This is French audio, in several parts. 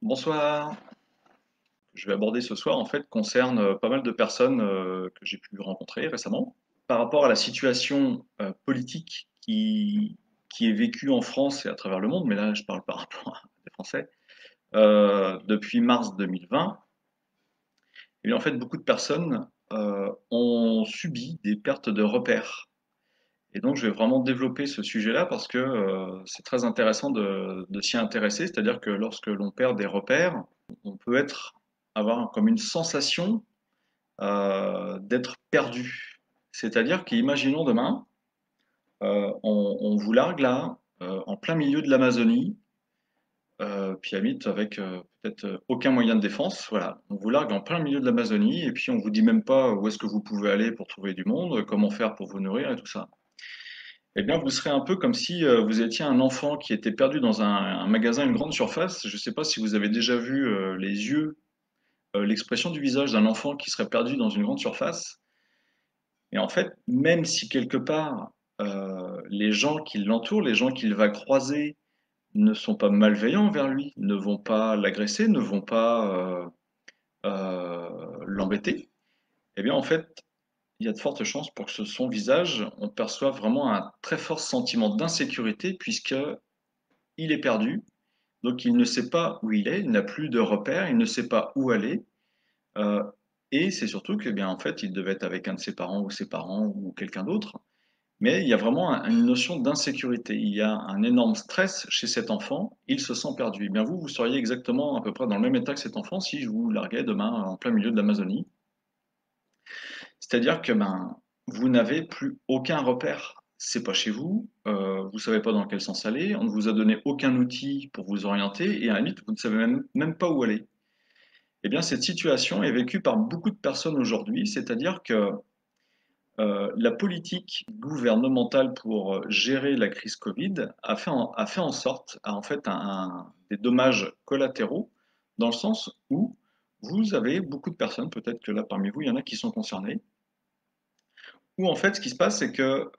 Bonsoir. Je vais aborder ce soir en fait concerne pas mal de personnes que j'ai pu rencontrer récemment par rapport à la situation politique qui est vécue en France et à travers le monde, mais là je parle par rapport à des Français, depuis mars 2020. Et en fait beaucoup de personnes ont subi des pertes de repères. Et donc je vais vraiment développer ce sujet-là parce que c'est très intéressant de s'y intéresser, c'est-à-dire que lorsque l'on perd des repères, on peut avoir comme une sensation d'être perdu. C'est-à-dire qu'imaginons demain, on vous largue là, en plein milieu de l'Amazonie, puis à mythe avec peut-être aucun moyen de défense. Voilà, on vous largue en plein milieu de l'Amazonie et puis on vous dit même pas où est-ce que vous pouvez aller pour trouver du monde, comment faire pour vous nourrir et tout ça. Eh bien, vous serez un peu comme si vous étiez un enfant qui était perdu dans un magasin, une grande surface. Je ne sais pas si vous avez déjà vu les yeux, l'expression du visage d'un enfant qui serait perdu dans une grande surface. Et en fait, même si quelque part, les gens qui l'entourent, les gens qu'il va croiser, ne sont pas malveillants envers lui, ne vont pas l'agresser, ne vont pas l'embêter, eh bien en fait, il y a de fortes chances pour que son visage, on perçoive vraiment un très fort sentiment d'insécurité puisque il est perdu, donc il ne sait pas où il est, il n'a plus de repères, il ne sait pas où aller, euh, et c'est surtout que, eh bien, en fait, il devait être avec un de ses parents ou ses parents ou quelqu'un d'autre. Mais il y a vraiment une notion d'insécurité. Il y a un énorme stress chez cet enfant. Il se sent perdu. Eh bien, vous seriez exactement à peu près dans le même état que cet enfant si je vous larguais demain en plein milieu de l'Amazonie. C'est-à-dire que ben, vous n'avez plus aucun repère. C'est pas chez vous. Vous savez pas dans quel sens aller. On ne vous a donné aucun outil pour vous orienter. Et à la limite, vous ne savez même pas où aller. Eh bien, cette situation est vécue par beaucoup de personnes aujourd'hui. C'est-à-dire que la politique gouvernementale pour gérer la crise Covid a fait en sorte, a en fait des dommages collatéraux, dans le sens où vous avez beaucoup de personnes, peut-être que là parmi vous, il y en a qui sont concernés, où en fait ce qui se passe, c'est que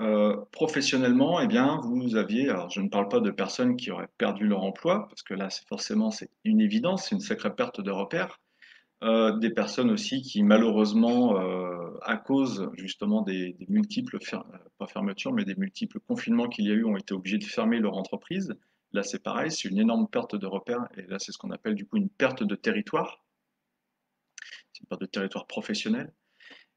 professionnellement, eh bien, vous aviez, alors je ne parle pas de personnes qui auraient perdu leur emploi, parce que là c'est forcément c'est une évidence, c'est une sacrée perte de repères, des personnes aussi qui malheureusement, à cause justement des multiples, pas fermetures, mais des multiples confinements qu'il y a eu, ont été obligés de fermer leur entreprise. Là, c'est pareil, c'est une énorme perte de repères, et là, c'est ce qu'on appelle du coup une perte de territoire, c'est une perte de territoire professionnel.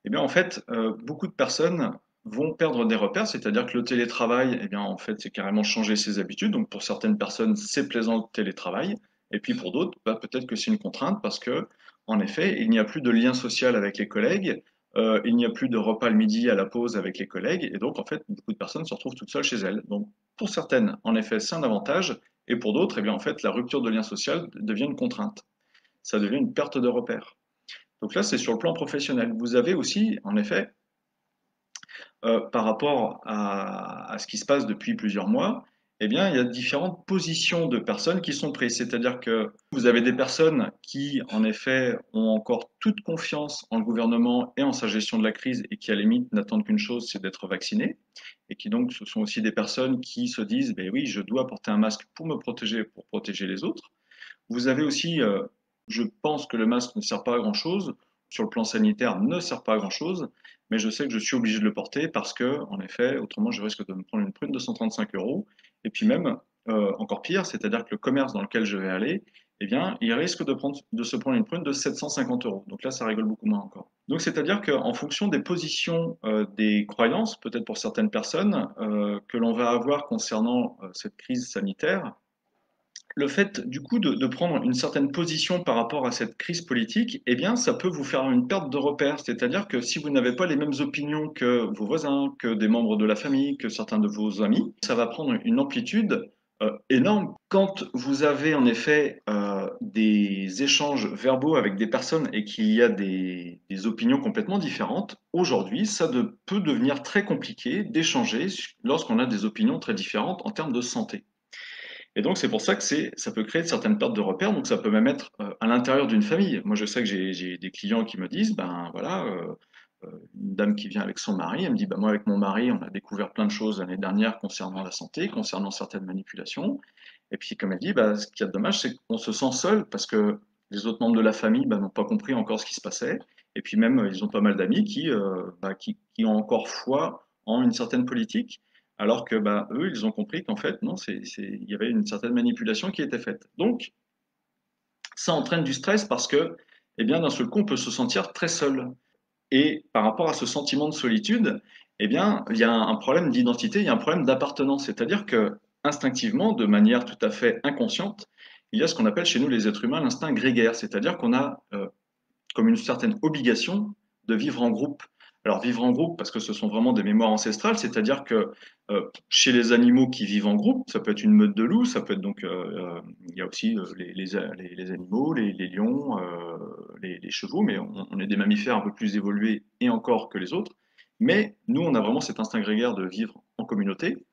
Et bien, en fait, beaucoup de personnes vont perdre des repères, c'est-à-dire que le télétravail, eh bien, en fait, c'est carrément changer ses habitudes. Donc, pour certaines personnes, c'est plaisant le télétravail. Et puis, pour d'autres, bah, peut-être que c'est une contrainte parce que, en effet, il n'y a plus de lien social avec les collègues, il n'y a plus de repas le midi à la pause avec les collègues. Et donc, en fait, beaucoup de personnes se retrouvent toutes seules chez elles. Donc, pour certaines, en effet, c'est un avantage. Et pour d'autres, eh bien, en fait, la rupture de lien social devient une contrainte. Ça devient une perte de repères. Donc là, c'est sur le plan professionnel. Vous avez aussi, en effet, par rapport à ce qui se passe depuis plusieurs mois, eh bien, il y a différentes positions de personnes qui sont prises. C'est-à-dire que vous avez des personnes qui, en effet, ont encore toute confiance en le gouvernement et en sa gestion de la crise et qui, à la limite, n'attendent qu'une chose, c'est d'être vaccinés. Et qui donc, ce sont aussi des personnes qui se disent, ben oui, je dois porter un masque pour me protéger, pour protéger les autres. Vous avez aussi, je pense que le masque ne sert pas à grand-chose, sur le plan sanitaire ne sert pas à grand-chose, mais je sais que je suis obligé de le porter parce que, en effet, autrement je risque de me prendre une prune de 135 euros. Et puis même, encore pire, c'est-à-dire que le commerce dans lequel je vais aller, eh bien, il risque de se prendre une prune de 750 euros. Donc là, ça rigole beaucoup moins encore. Donc c'est-à-dire qu'en fonction des positions, des croyances, peut-être pour certaines personnes, que l'on va avoir concernant cette crise sanitaire, le fait du coup de prendre une certaine position par rapport à cette crise politique, eh bien, ça peut vous faire une perte de repères. C'est-à-dire que si vous n'avez pas les mêmes opinions que vos voisins, que des membres de la famille, que certains de vos amis, ça va prendre une amplitude énorme. Quand vous avez en effet des échanges verbaux avec des personnes et qu'il y a des opinions complètement différentes, aujourd'hui, peut devenir très compliqué d'échanger lorsqu'on a des opinions très différentes en termes de santé. Et donc, c'est pour ça que ça peut créer certaines pertes de repères. Donc, ça peut même être à l'intérieur d'une famille. Moi, je sais que j'ai des clients qui me disent, ben voilà, une dame qui vient avec son mari, elle me dit, bah, moi avec mon mari, on a découvert plein de choses l'année dernière concernant la santé, concernant certaines manipulations. Et puis comme elle dit, bah, ce qu'il y a de dommage, c'est qu'on se sent seul parce que les autres membres de la famille bah, n'ont pas compris encore ce qui se passait. Et puis même, ils ont pas mal d'amis qui ont encore foi en une certaine politique, alors que bah, eux, ils ont compris qu'en fait, non, il y avait une certaine manipulation qui était faite. Donc, ça entraîne du stress parce que, eh bien, d'un seul coup, on peut se sentir très seul. Et par rapport à ce sentiment de solitude, eh bien, il y a un problème d'identité, il y a un problème d'appartenance. C'est-à-dire que, instinctivement, de manière tout à fait inconsciente, il y a ce qu'on appelle chez nous les êtres humains l'instinct grégaire. C'est-à-dire qu'on a comme une certaine obligation de vivre en groupe. Alors vivre en groupe, parce que ce sont vraiment des mémoires ancestrales, c'est-à-dire que chez les animaux qui vivent en groupe, ça peut être une meute de loups, ça peut être donc, il y a aussi les animaux, les lions, les chevaux, mais on est des mammifères un peu plus évolués et encore que les autres. Mais nous, on a vraiment cet instinct grégaire de vivre en communauté,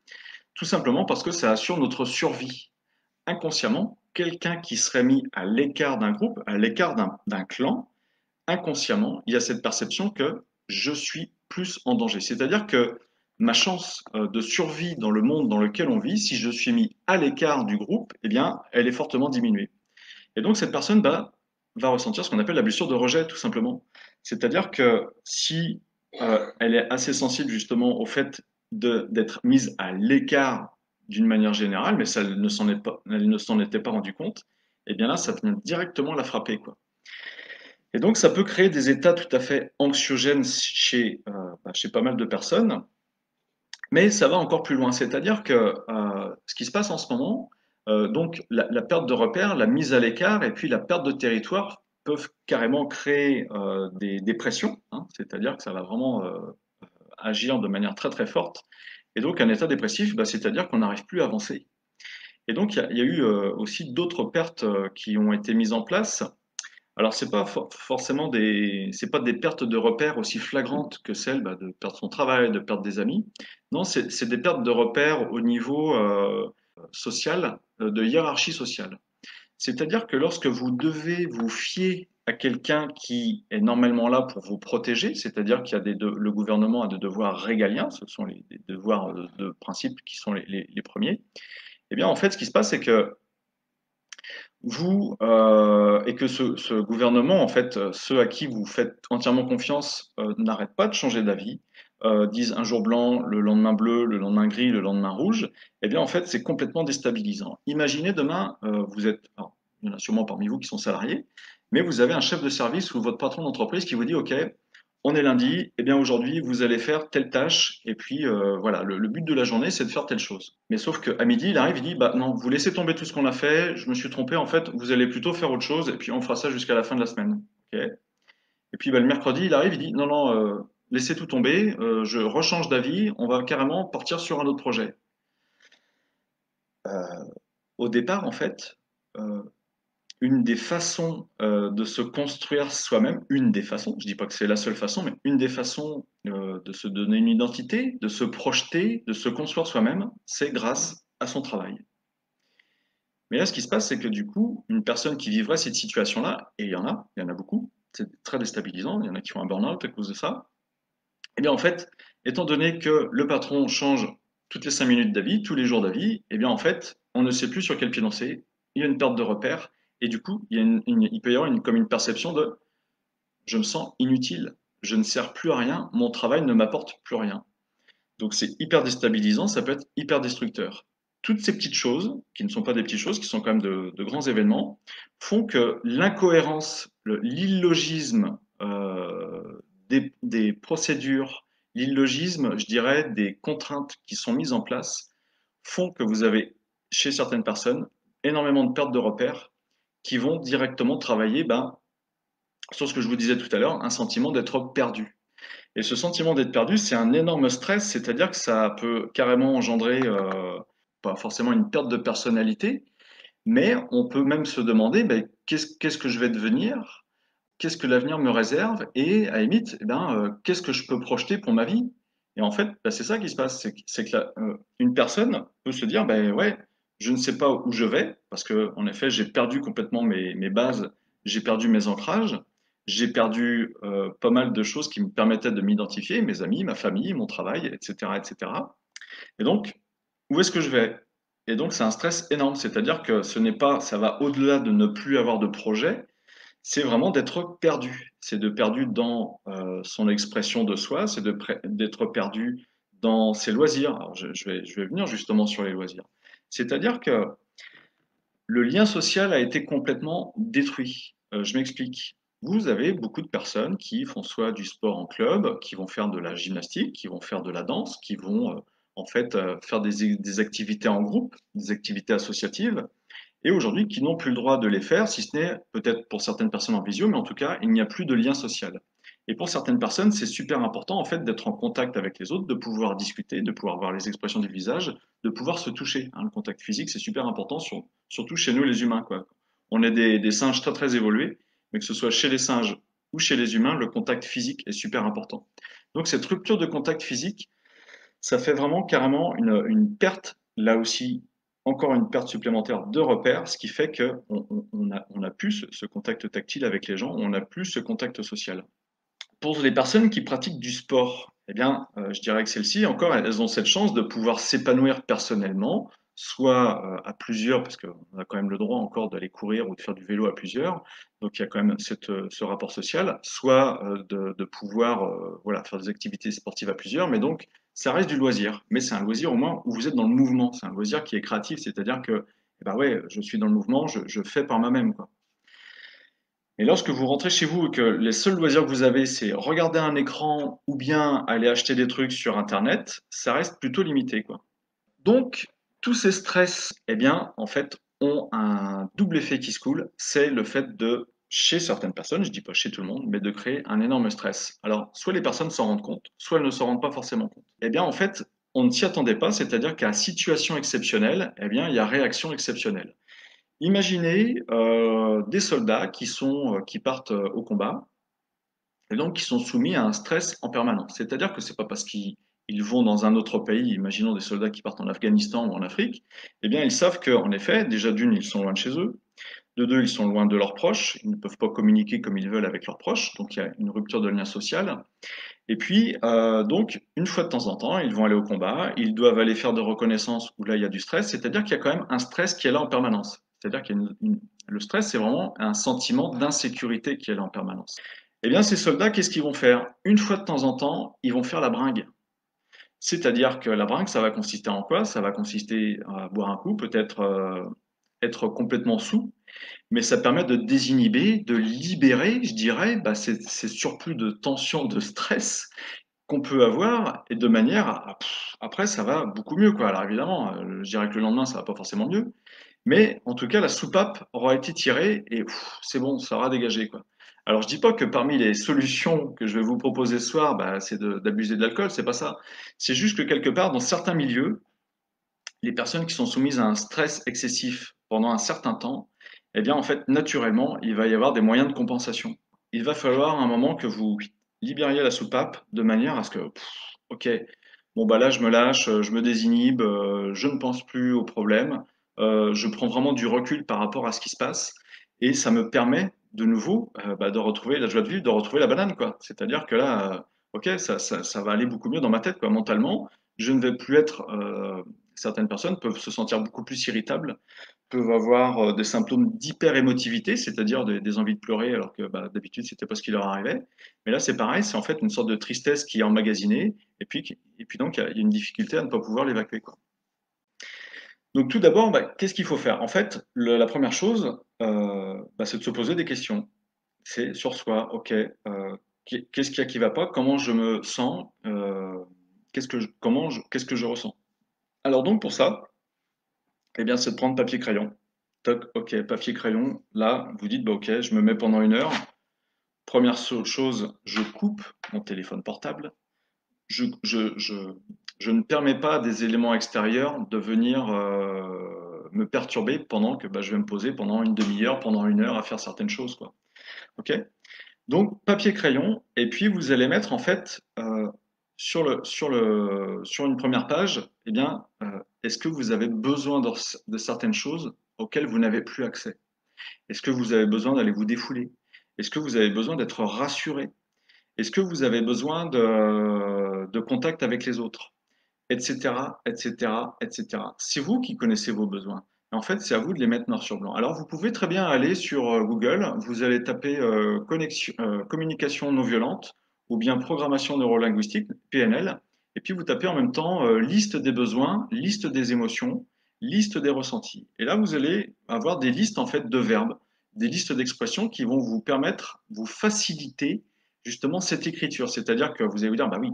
tout simplement parce que ça assure notre survie. Inconsciemment, quelqu'un qui serait mis à l'écart d'un groupe, à l'écart d'un clan, inconsciemment, il y a cette perception que je suis plus en danger. C'est-à-dire que ma chance de survie dans le monde dans lequel on vit, si je suis mis à l'écart du groupe, eh bien, elle est fortement diminuée. Et donc, cette personne va ressentir ce qu'on appelle la blessure de rejet, tout simplement. C'est-à-dire que si elle est assez sensible justement au fait d'être mise à l'écart d'une manière générale, mais ça, elle ne s'en était pas rendu compte, eh bien là, ça vient directement la frapper, quoi. Et donc, ça peut créer des états tout à fait anxiogènes chez pas mal de personnes, mais ça va encore plus loin. C'est-à-dire que ce qui se passe en ce moment, donc la perte de repères, la mise à l'écart et puis la perte de territoire peuvent carrément créer des dépressions, hein, c'est-à-dire que ça va vraiment agir de manière très très forte. Et donc, un état dépressif, bah, c'est-à-dire qu'on n'arrive plus à avancer. Et donc, il y a eu aussi d'autres pertes qui ont été mises en place. Alors c'est pas forcément c'est pas des pertes de repères aussi flagrantes que celles bah, de perdre son travail, de perdre des amis. Non, c'est des pertes de repères au niveau social, de hiérarchie sociale. C'est-à-dire que lorsque vous devez vous fier à quelqu'un qui est normalement là pour vous protéger, c'est-à-dire qu'il y a le gouvernement a des devoirs régaliens, ce sont des devoirs de principe qui sont les premiers. Eh bien, en fait, ce qui se passe, c'est que et que ce gouvernement, en fait, ceux à qui vous faites entièrement confiance, n'arrêtent pas de changer d'avis, disent un jour blanc, le lendemain bleu, le lendemain gris, le lendemain rouge, eh bien, en fait, c'est complètement déstabilisant. Imaginez demain, alors, il y en a sûrement parmi vous qui sont salariés, mais vous avez un chef de service ou votre patron d'entreprise qui vous dit, OK, on est lundi, eh bien aujourd'hui vous allez faire telle tâche, et puis voilà, le but de la journée c'est de faire telle chose. Mais sauf qu'à midi il arrive, il dit bah non, vous laissez tomber tout ce qu'on a fait, je me suis trompé, en fait vous allez plutôt faire autre chose, et puis on fera ça jusqu'à la fin de la semaine. Ok. Et puis bah, le mercredi il arrive, il dit non, non, laissez tout tomber, je rechange d'avis, on va carrément partir sur un autre projet. Au départ en fait, euh, une des façons de se construire soi-même, une des façons, je dis pas que c'est la seule façon, mais une des façons de se donner une identité, de se projeter, de se construire soi-même, c'est grâce à son travail. Mais là, ce qui se passe, c'est que du coup, une personne qui vivrait cette situation-là, et il y en a beaucoup, c'est très déstabilisant, il y en a qui font un burn-out à cause de ça, eh bien en fait, étant donné que le patron change toutes les 5 minutes d'avis, tous les jours d'avis, eh bien en fait, on ne sait plus sur quel pied danser, il y a une perte de repère, et du coup, il peut y avoir comme une perception de je me sens inutile, je ne sers plus à rien, mon travail ne m'apporte plus rien. Donc c'est hyper déstabilisant, ça peut être hyper destructeur. Toutes ces petites choses, qui ne sont pas des petites choses, qui sont quand même de grands événements, font que l'incohérence, l'illogisme des procédures, l'illogisme, je dirais, des contraintes qui sont mises en place, font que vous avez, chez certaines personnes, énormément de pertes de repères qui vont directement travailler sur ce que je vous disais tout à l'heure, un sentiment d'être perdu. Et ce sentiment d'être perdu, c'est un énorme stress, c'est-à-dire que ça peut carrément engendrer, pas forcément une perte de personnalité, mais on peut même se demander qu'est-ce que je vais devenir, qu'est-ce que l'avenir me réserve, et à la limite, qu'est-ce que je peux projeter pour ma vie. Et en fait, c'est ça qui se passe, c'est que une personne peut se dire, ouais, je ne sais pas où je vais, parce que en effet, j'ai perdu complètement mes bases, j'ai perdu mes ancrages, J'ai perdu pas mal de choses qui me permettaient de m'identifier, mes amis, ma famille, mon travail, etc., etc. Et cetera. Et donc, où est-ce que je vais? Et donc, c'est un stress énorme. C'est-à-dire que ce n'est pas, ça va au-delà de ne plus avoir de projet, c'est vraiment d'être perdu. C'est de perdu dans son expression de soi, c'est d'être perdu dans ses loisirs. Alors, je vais venir justement sur les loisirs. C'est-à-dire que le lien social a été complètement détruit. Je m'explique. Vous avez beaucoup de personnes qui font soit du sport en club, qui vont faire de la gymnastique, qui vont faire de la danse, qui vont en fait faire des activités en groupe, des activités associatives, et aujourd'hui qui n'ont plus le droit de les faire, si ce n'est peut-être pour certaines personnes en visio, mais en tout cas, il n'y a plus de lien social. Et pour certaines personnes, c'est super important en fait d'être en contact avec les autres, de pouvoir discuter, de pouvoir voir les expressions du visage, de pouvoir se toucher, hein. Le contact physique, c'est super important, surtout chez nous les humains, quoi. On est des singes très très évolués, mais que ce soit chez les singes ou chez les humains, le contact physique est super important. Donc cette rupture de contact physique, ça fait vraiment carrément une perte, là aussi, encore une perte supplémentaire de repères, ce qui fait qu'on a plus ce contact tactile avec les gens, on a plus ce contact social. Pour les personnes qui pratiquent du sport, eh bien, je dirais que celles-ci, encore, elles ont cette chance de pouvoir s'épanouir personnellement, soit à plusieurs, parce qu'on a quand même le droit encore d'aller courir ou de faire du vélo à plusieurs, donc il y a quand même ce rapport social, soit de pouvoir voilà, faire des activités sportives à plusieurs, mais donc ça reste du loisir, mais c'est un loisir au moins où vous êtes dans le mouvement, c'est un loisir qui est créatif, c'est-à-dire que, eh ben ouais, je suis dans le mouvement, je fais par moi-même, quoi. Et lorsque vous rentrez chez vous et que les seuls loisirs que vous avez, c'est regarder un écran ou bien aller acheter des trucs sur Internet, ça reste plutôt limité, quoi. Donc, tous ces stress, eh bien, en fait, ont un double effet qui se coule, c'est le fait de, chez certaines personnes, je dis pas chez tout le monde, mais de créer un énorme stress. Alors, soit les personnes s'en rendent compte, soit elles ne s'en rendent pas forcément compte. Eh bien, en fait, on ne s'y attendait pas, c'est-à-dire qu'à situation exceptionnelle, eh bien, il y a réaction exceptionnelle. Imaginez des soldats qui partent au combat et donc qui sont soumis à un stress en permanence. C'est-à-dire que c'est pas parce qu'ils vont dans un autre pays, imaginons des soldats qui partent en Afghanistan ou en Afrique, eh bien ils savent qu'en effet, déjà d'une, ils sont loin de chez eux, de deux, ils sont loin de leurs proches, ils ne peuvent pas communiquer comme ils veulent avec leurs proches, donc il y a une rupture de lien social. Et puis, donc, une fois de temps en temps, ils vont aller au combat, ils doivent aller faire de reconnaissance où là, il y a du stress, c'est-à-dire qu'il y a quand même un stress qui est là en permanence. C'est-à-dire qu'il y a le stress, c'est vraiment un sentiment d'insécurité qui est là en permanence. Eh bien, ces soldats, qu'est-ce qu'ils vont faire? Une fois de temps en temps, ils vont faire la bringue. C'est-à-dire que la bringue, ça va consister en quoi? Ça va consister à boire un coup, peut-être être complètement saoul, mais ça permet de désinhiber, de libérer, je dirais, bah, ces surplus de tension, de stress qu'on peut avoir et de manière après ça va beaucoup mieux quoi. Alors évidemment, je dirais que le lendemain ça va pas forcément mieux, mais en tout cas la soupape aura été tirée et c'est bon, ça aura dégagé quoi. Alors je dis pas que parmi les solutions que je vais vous proposer ce soir, bah, c'est d'abuser de l'alcool, c'est pas ça. C'est juste que quelque part dans certains milieux, les personnes qui sont soumises à un stress excessif pendant un certain temps, eh bien en fait naturellement, il va y avoir des moyens de compensation. Il va falloir un moment que vous libériez la soupape de manière à ce que, ok, bon bah là je me lâche, je me désinhibe, je ne pense plus au problème, je prends vraiment du recul par rapport à ce qui se passe et ça me permet de nouveau bah, de retrouver la joie de vivre, de retrouver la banane quoi. C'est-à-dire que là, ok, ça va aller beaucoup mieux dans ma tête quoi, mentalement. Je ne vais plus être. Certaines personnes peuvent se sentir beaucoup plus irritables, peuvent avoir des symptômes d'hyper-émotivité, c'est-à-dire des envies de pleurer alors que bah, d'habitude c'était pas ce qui leur arrivait. Mais là c'est pareil, c'est en fait une sorte de tristesse qui est emmagasinée et puis donc il y a une difficulté à ne pas pouvoir l'évacuer quoi. Donc tout d'abord, bah, qu'est-ce qu'il faut faire? En fait, la première chose, bah, c'est de se poser des questions. C'est sur soi, ok, qu'est-ce qu'il y a qui va pas? Comment je me sens? Qu'est-ce que je ressens? Alors donc pour ça, eh bien, c'est de prendre papier crayon. Toc, ok, papier crayon. Là, vous dites, bah ok, je me mets pendant une heure. Première chose, je coupe mon téléphone portable. Je, je, je, je ne permets pas à des éléments extérieurs de venir me perturber pendant que bah, je vais me poser pendant une demi-heure, pendant une heure à faire certaines choses, quoi. Ok? Donc, papier crayon, et puis vous allez mettre en fait sur une première page, eh bien, est-ce que vous avez besoin de certaines choses auxquelles vous n'avez plus accès? Est-ce que vous avez besoin d'aller vous défouler? Est-ce que vous avez besoin d'être rassuré? Est-ce que vous avez besoin de contact avec les autres? Etc., etc., etc. C'est vous qui connaissez vos besoins. En fait, c'est à vous de les mettre noir sur blanc. Alors, vous pouvez très bien aller sur Google, vous allez taper communication non violente ou bien programmation neurolinguistique, PNL, et puis vous tapez en même temps liste des besoins, liste des émotions, liste des ressentis. Et là, vous allez avoir des listes en fait de verbes, des listes d'expressions qui vont vous permettre, vous faciliter justement cette écriture. C'est-à-dire que vous allez vous dire, bah oui,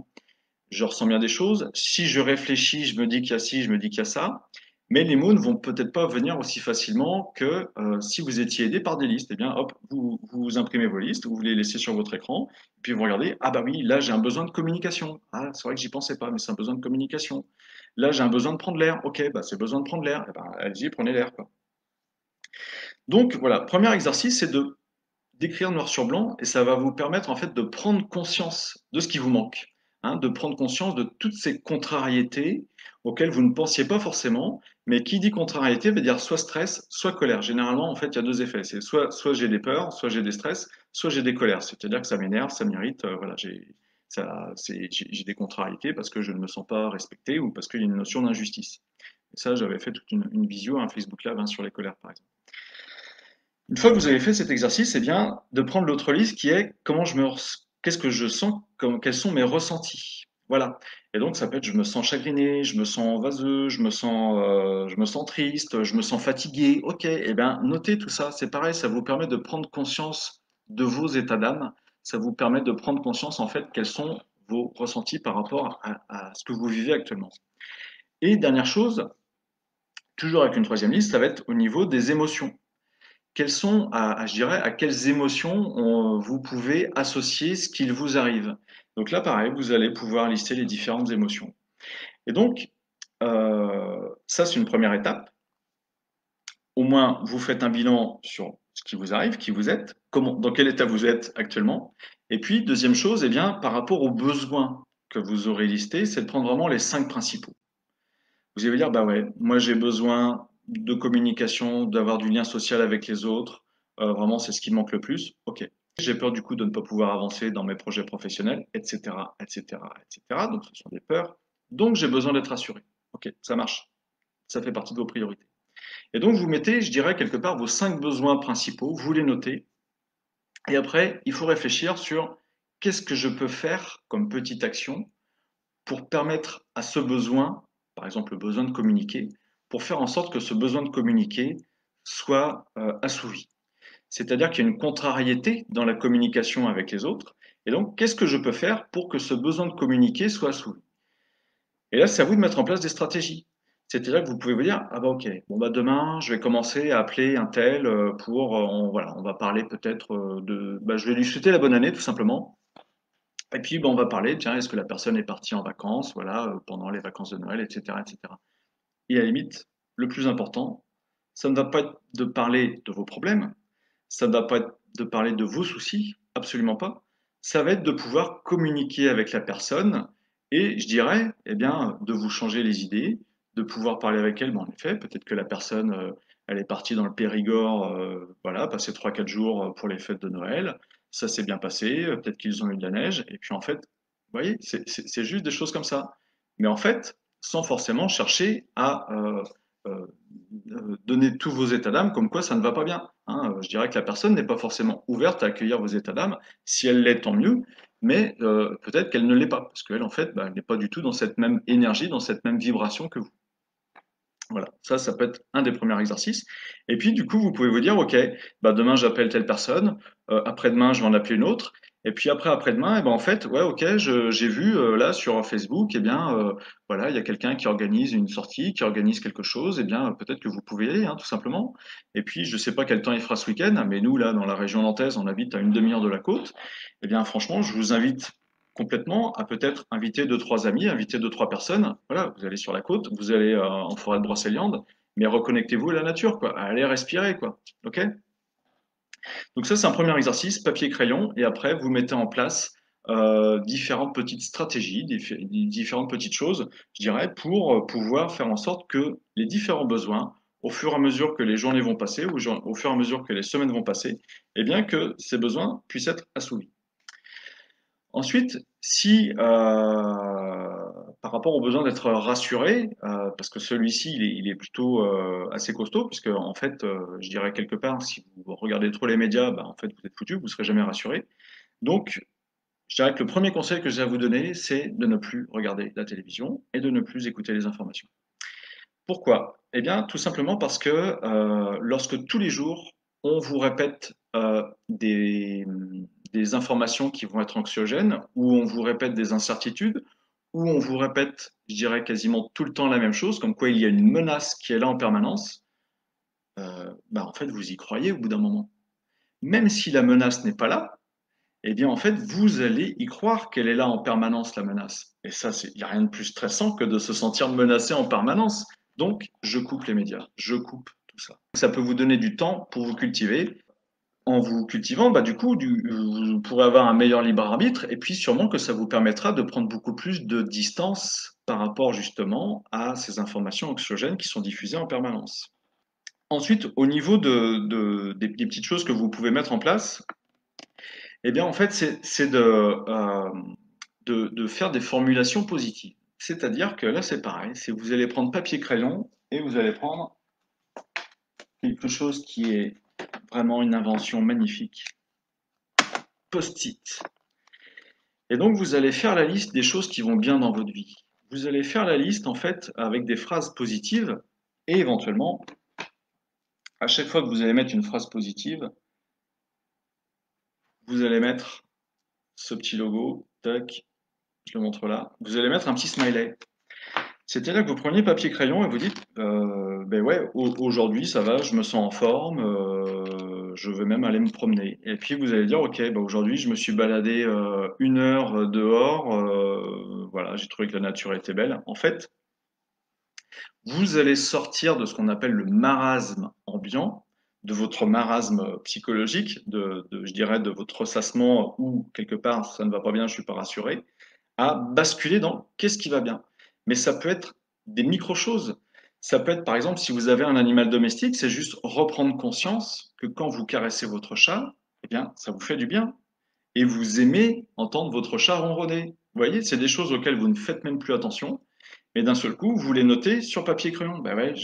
je ressens bien des choses. Si je réfléchis, je me dis qu'il y a ci, je me dis qu'il y a ça. Mais les mots ne vont peut-être pas venir aussi facilement que si vous étiez aidé par des listes. Eh bien, hop, vous imprimez vos listes, vous les laissez sur votre écran, et puis vous regardez, ah bah oui, là j'ai un besoin de communication. Ah, c'est vrai que j'y pensais pas, mais c'est un besoin de communication. Là j'ai un besoin de prendre l'air. Ok, bah c'est besoin de prendre l'air. Eh ben, allez-y, prenez l'air, quoi. Donc voilà, premier exercice, c'est de d'écrire noir sur blanc et ça va vous permettre en fait de prendre conscience de ce qui vous manque, hein, de prendre conscience de toutes ces contrariétés auxquelles vous ne pensiez pas forcément, mais qui dit contrariété veut dire soit stress, soit colère. Généralement, en fait, il y a deux effets. C'est soit j'ai des peurs, soit j'ai des stress, soit j'ai des colères. C'est-à-dire que ça m'énerve, ça m'irrite, voilà, j'ai des contrariétés parce que je ne me sens pas respecté ou parce qu'il y a une notion d'injustice. Et ça, j'avais fait toute une visio, un Facebook Live sur les colères, par exemple. Une fois que vous avez fait cet exercice, c'est bien de prendre l'autre liste qui est qu'est-ce que je sens, quels sont mes ressentis. Voilà. Et donc ça peut être je me sens chagriné, je me sens vaseux, je me sens triste, je me sens fatigué. Ok, et bien notez tout ça. C'est pareil, ça vous permet de prendre conscience de vos états d'âme. Ça vous permet de prendre conscience en fait quels sont vos ressentis par rapport à ce que vous vivez actuellement. Et dernière chose, toujours avec une troisième liste, ça va être au niveau des émotions. Quelles sont, je dirais, à quelles émotions vous pouvez associer ce qu'il vous arrive. Donc là, pareil, vous allez pouvoir lister les différentes émotions. Et donc, ça, c'est une première étape. Au moins, vous faites un bilan sur ce qui vous arrive, qui vous êtes, dans quel état vous êtes actuellement. Et puis, deuxième chose, eh bien, par rapport aux besoins que vous aurez listés, c'est de prendre vraiment les 5 principaux. Vous allez dire, bah ouais, moi j'ai besoin de communication, d'avoir du lien social avec les autres. Vraiment, c'est ce qui me manque le plus. Ok. J'ai peur du coup de ne pas pouvoir avancer dans mes projets professionnels, etc., etc., etc. Donc, ce sont des peurs. Donc, j'ai besoin d'être assuré. Ok, ça marche. Ça fait partie de vos priorités. Et donc, vous mettez, je dirais, quelque part vos 5 besoins principaux, vous les notez. Et après, il faut réfléchir sur qu'est-ce que je peux faire comme petite action pour permettre à ce besoin, par exemple le besoin de communiquer, pour faire en sorte que ce besoin de communiquer soit assouvi. C'est-à-dire qu'il y a une contrariété dans la communication avec les autres. Et donc, qu'est-ce que je peux faire pour que ce besoin de communiquer soit assouvi? Et là, c'est à vous de mettre en place des stratégies. C'est-à-dire que vous pouvez vous dire, ah bah ok, bon bah demain, je vais commencer à appeler un tel pour, voilà, on va parler peut-être je vais lui souhaiter la bonne année tout simplement. Et puis, ben, on va parler, tiens, est-ce que la personne est partie en vacances, voilà, pendant les vacances de Noël, etc., etc. Et à la limite, le plus important, ça ne va pas être de parler de vos problèmes, ça ne va pas être de parler de vos soucis, absolument pas. Ça va être de pouvoir communiquer avec la personne et je dirais, eh bien, de vous changer les idées, de pouvoir parler avec elle. Bon, en effet, peut-être que la personne, elle est partie dans le Périgord, voilà, passer 3, 4 jours pour les fêtes de Noël. Ça s'est bien passé, peut-être qu'ils ont eu de la neige. Et puis en fait, vous voyez, c'est juste des choses comme ça. Mais en fait, sans forcément chercher à euh, donner tous vos états d'âme comme quoi ça ne va pas bien. Hein. Je dirais que la personne n'est pas forcément ouverte à accueillir vos états d'âme. Si elle l'est, tant mieux, mais peut-être qu'elle ne l'est pas, parce qu'elle, en fait, bah, elle n'est pas du tout dans cette même énergie, dans cette même vibration que vous. Voilà, ça peut être un des premiers exercices. Et puis, du coup, vous pouvez vous dire, OK, bah, demain, j'appelle telle personne, après-demain, je vais en appeler une autre, et puis après-demain, eh ben, en fait, ouais, OK, j'ai vu là sur Facebook, eh bien, voilà, il y a quelqu'un qui organise une sortie, qui organise quelque chose, eh bien, peut-être que vous pouvez y aller, hein, tout simplement. Et puis, je sais pas quel temps il fera ce week-end, mais nous, là, dans la région nantaise, on habite à une demi-heure de la côte. Eh bien, franchement, je vous invite complètement à peut-être inviter 2, 3 amis, inviter 2, 3 personnes. Voilà, vous allez sur la côte, vous allez en forêt de Brocéliande, mais reconnectez-vous à la nature, quoi. Allez respirer, quoi. OK? Donc ça, c'est un premier exercice, papier crayon, et après, vous mettez en place différentes petites stratégies, différentes petites choses, je dirais, pour pouvoir faire en sorte que les différents besoins au fur et à mesure que les journées vont passer, ou au fur et à mesure que les semaines vont passer, et bien que ces besoins puissent être assouvis. Ensuite, si par rapport au besoin d'être rassuré, parce que celui-ci il est plutôt assez costaud, puisque en fait, je dirais quelque part, si vous regardez trop les médias, bah, en fait vous êtes foutu, vous serez jamais rassuré. Donc, je dirais que le premier conseil que j'ai à vous donner, c'est de ne plus regarder la télévision et de ne plus écouter les informations. Pourquoi? Eh bien, tout simplement parce que lorsque tous les jours, on vous répète des informations qui vont être anxiogènes, ou on vous répète des incertitudes, ou on vous répète, je dirais quasiment tout le temps la même chose, comme quoi il y a une menace qui est là en permanence, bah, en fait, vous y croyez au bout d'un moment. Même si la menace n'est pas là, eh bien, en fait, vous allez y croire qu'elle est là en permanence, la menace. Et ça, il n'y a rien de plus stressant que de se sentir menacé en permanence. Donc, je coupe les médias, je coupe tout ça. Ça peut vous donner du temps pour vous cultiver. En vous cultivant, bah, du coup, vous pourrez avoir un meilleur libre arbitre et puis sûrement que ça vous permettra de prendre beaucoup plus de distance par rapport justement à ces informations anxiogènes qui sont diffusées en permanence. Ensuite, au niveau des petites choses que vous pouvez mettre en place, eh bien, en fait, c'est de faire des formulations positives. C'est-à-dire que là, c'est pareil, c'est vous allez prendre papier-crayon et vous allez prendre quelque chose qui est vraiment une invention magnifique, post-it. Et donc, vous allez faire la liste des choses qui vont bien dans votre vie. Vous allez faire la liste, en fait, avec des phrases positives et éventuellement, à chaque fois que vous allez mettre une phrase positive, vous allez mettre ce petit logo, tac, je le montre là, vous allez mettre un petit smiley. C'est-à-dire que vous preniez papier crayon et vous dites, ben ouais, aujourd'hui ça va, je me sens en forme, je vais même aller me promener. Et puis vous allez dire, ok, bah aujourd'hui je me suis baladé 1 heure dehors, voilà, j'ai trouvé que la nature était belle. En fait, vous allez sortir de ce qu'on appelle le marasme ambiant, de votre marasme psychologique, je dirais de votre ressassement où quelque part ça ne va pas bien, je suis pas rassuré, à basculer dans qu'est-ce qui va bien. Mais ça peut être des micro-choses. Ça peut être, par exemple, si vous avez un animal domestique, c'est juste reprendre conscience que quand vous caressez votre chat, eh bien, ça vous fait du bien. Et vous aimez entendre votre chat ronronner. Vous voyez, c'est des choses auxquelles vous ne faites même plus attention. Mais d'un seul coup, vous les notez sur papier crayon. Ben ouais,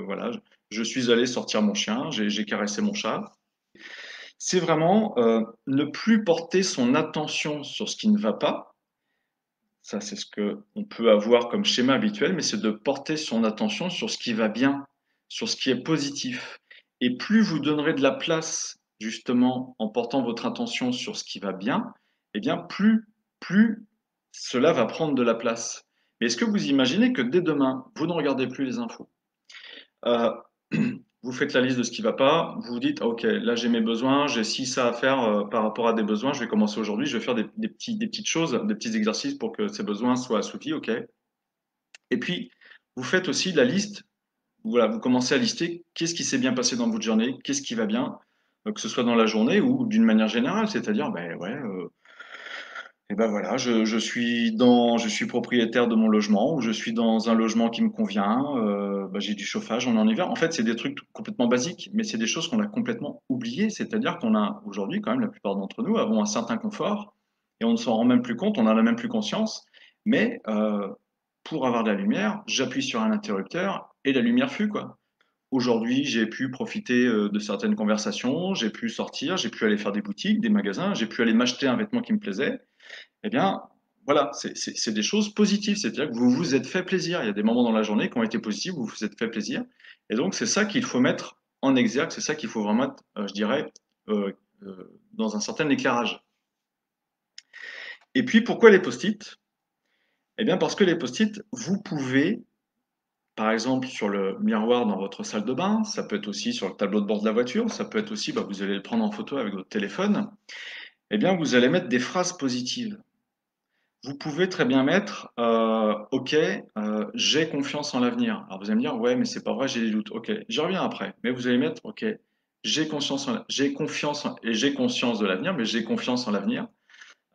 voilà, je suis allé sortir mon chien, j'ai caressé mon chat. C'est vraiment ne plus porter son attention sur ce qui ne va pas, ça, c'est ce que on peut avoir comme schéma habituel, mais c'est de porter son attention sur ce qui va bien, sur ce qui est positif. Et plus vous donnerez de la place, justement, en portant votre attention sur ce qui va bien, eh bien, plus cela va prendre de la place. Mais est-ce que vous imaginez que dès demain, vous ne regardez plus les infos? Euh, vous faites la liste de ce qui va pas, vous vous dites, ah, ok, là j'ai mes besoins, j'ai ci, ça à faire par rapport à des besoins, je vais commencer aujourd'hui, je vais faire des petites choses, des petits exercices pour que ces besoins soient assouvis, ok. Et puis, vous faites aussi la liste, voilà, vous commencez à lister qu'est-ce qui s'est bien passé dans votre journée, qu'est-ce qui va bien, que ce soit dans la journée ou d'une manière générale, c'est-à-dire, ben ouais, et ben voilà, je suis propriétaire de mon logement ou je suis dans un logement qui me convient. Ben j'ai du chauffage, on est en hiver. En fait, c'est des trucs complètement basiques, mais c'est des choses qu'on a complètement oubliées. C'est-à-dire qu'on a aujourd'hui, quand même, la plupart d'entre nous avons un certain confort et on ne s'en rend même plus compte, on n'en a même plus conscience. Mais pour avoir de la lumière, j'appuie sur un interrupteur et la lumière fut quoi. Aujourd'hui, j'ai pu profiter de certaines conversations, j'ai pu sortir, j'ai pu aller faire des boutiques, des magasins, j'ai pu aller m'acheter un vêtement qui me plaisait. Eh bien, voilà, c'est des choses positives, c'est-à-dire que vous vous êtes fait plaisir. Il y a des moments dans la journée qui ont été positifs, vous vous êtes fait plaisir. Et donc, c'est ça qu'il faut mettre en exergue, c'est ça qu'il faut vraiment mettre, je dirais, dans un certain éclairage. Et puis, pourquoi les post-it? Eh bien, parce que les post-it, vous pouvez, par exemple, sur le miroir dans votre salle de bain, ça peut être aussi sur le tableau de bord de la voiture, ça peut être aussi, bah, vous allez le prendre en photo avec votre téléphone, eh bien, vous allez mettre des phrases positives. Vous pouvez très bien mettre, OK, j'ai confiance en l'avenir. Alors vous allez me dire: «Ouais, mais c'est pas vrai, j'ai des doutes». OK, j'y reviens après, mais vous allez mettre: «OK, j'ai confiance et j'ai conscience de l'avenir, mais j'ai confiance en l'avenir».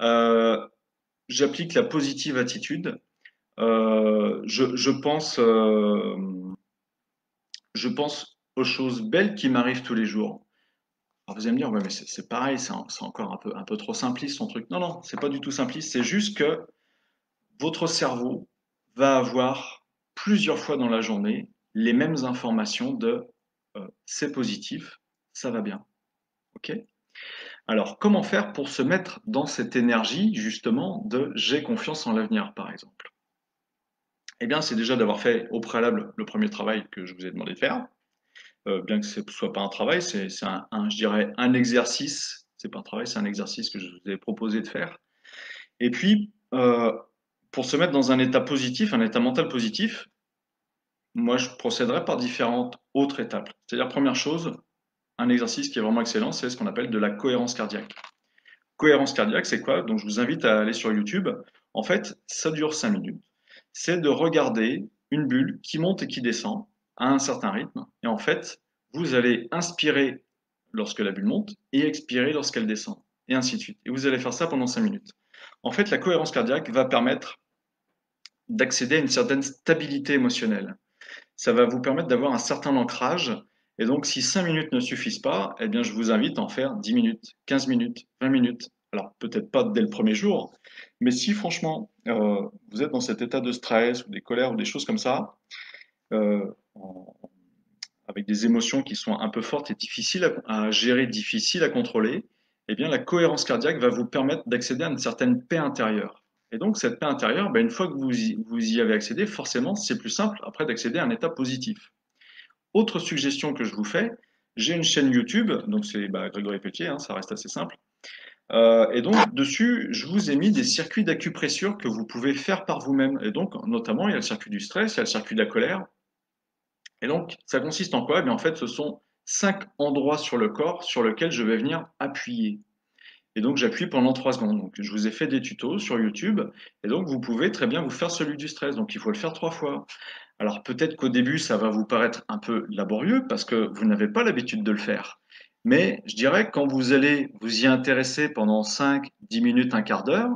Heu, J'applique la positive attitude. Je pense, je pense aux choses belles qui m'arrivent tous les jours. Alors vous allez me dire, ouais, mais c'est pareil, c'est encore un peu trop simpliste son truc. Non, non, c'est pas du tout simpliste, c'est juste que votre cerveau va avoir plusieurs fois dans la journée les mêmes informations de c'est positif, ça va bien. Ok? Alors, comment faire pour se mettre dans cette énergie justement de j'ai confiance en l'avenir, par exemple? Eh bien, c'est déjà d'avoir fait au préalable le premier travail que je vous ai demandé de faire. Bien que ce ne soit pas un travail, c'est je dirais, un exercice. C'est pas un travail, c'est un exercice que je vous ai proposé de faire. Et puis, pour se mettre dans un état positif, un état mental positif, moi, je procéderais par différentes autres étapes. C'est-à-dire, première chose, un exercice qui est vraiment excellent, c'est ce qu'on appelle de la cohérence cardiaque. Cohérence cardiaque, c'est quoi? Donc, je vous invite à aller sur YouTube. En fait, ça dure 5 minutes. C'est de regarder une bulle qui monte et qui descend à un certain rythme. Et en fait, vous allez inspirer lorsque la bulle monte et expirer lorsqu'elle descend. Et ainsi de suite. Et vous allez faire ça pendant 5 minutes. En fait, la cohérence cardiaque va permettre d'accéder à une certaine stabilité émotionnelle. Ça va vous permettre d'avoir un certain ancrage. Et donc, si 5 minutes ne suffisent pas, eh bien, je vous invite à en faire 10 minutes, 15 minutes, 20 minutes. Alors, peut-être pas dès le premier jour, mais si franchement, vous êtes dans cet état de stress ou des colères ou des choses comme ça, euh, en- avec des émotions qui sont un peu fortes et difficiles à gérer, difficiles à contrôler, eh bien, la cohérence cardiaque va vous permettre d'accéder à une certaine paix intérieure. Et donc, cette paix intérieure, ben, une fois que vous y avez accédé, forcément, c'est plus simple après d'accéder à un état positif. Autre suggestion que je vous fais, j'ai une chaîne YouTube, donc c'est Grégory Pelletier, hein, ça reste assez simple. Et donc dessus, je vous ai mis des circuits d'acupressure que vous pouvez faire par vous-même. Et donc notamment, il y a le circuit du stress, il y a le circuit de la colère. Et donc ça consiste en quoi? Eh bien, en fait, ce sont 5 endroits sur le corps sur lesquels je vais venir appuyer. Et donc j'appuie pendant 3 secondes. Donc je vous ai fait des tutos sur YouTube. Et donc vous pouvez très bien vous faire celui du stress. Donc il faut le faire 3 fois. Alors peut-être qu'au début, ça va vous paraître un peu laborieux parce que vous n'avez pas l'habitude de le faire. Mais je dirais que quand vous allez vous y intéresser pendant 5, 10 minutes, un quart d'heure,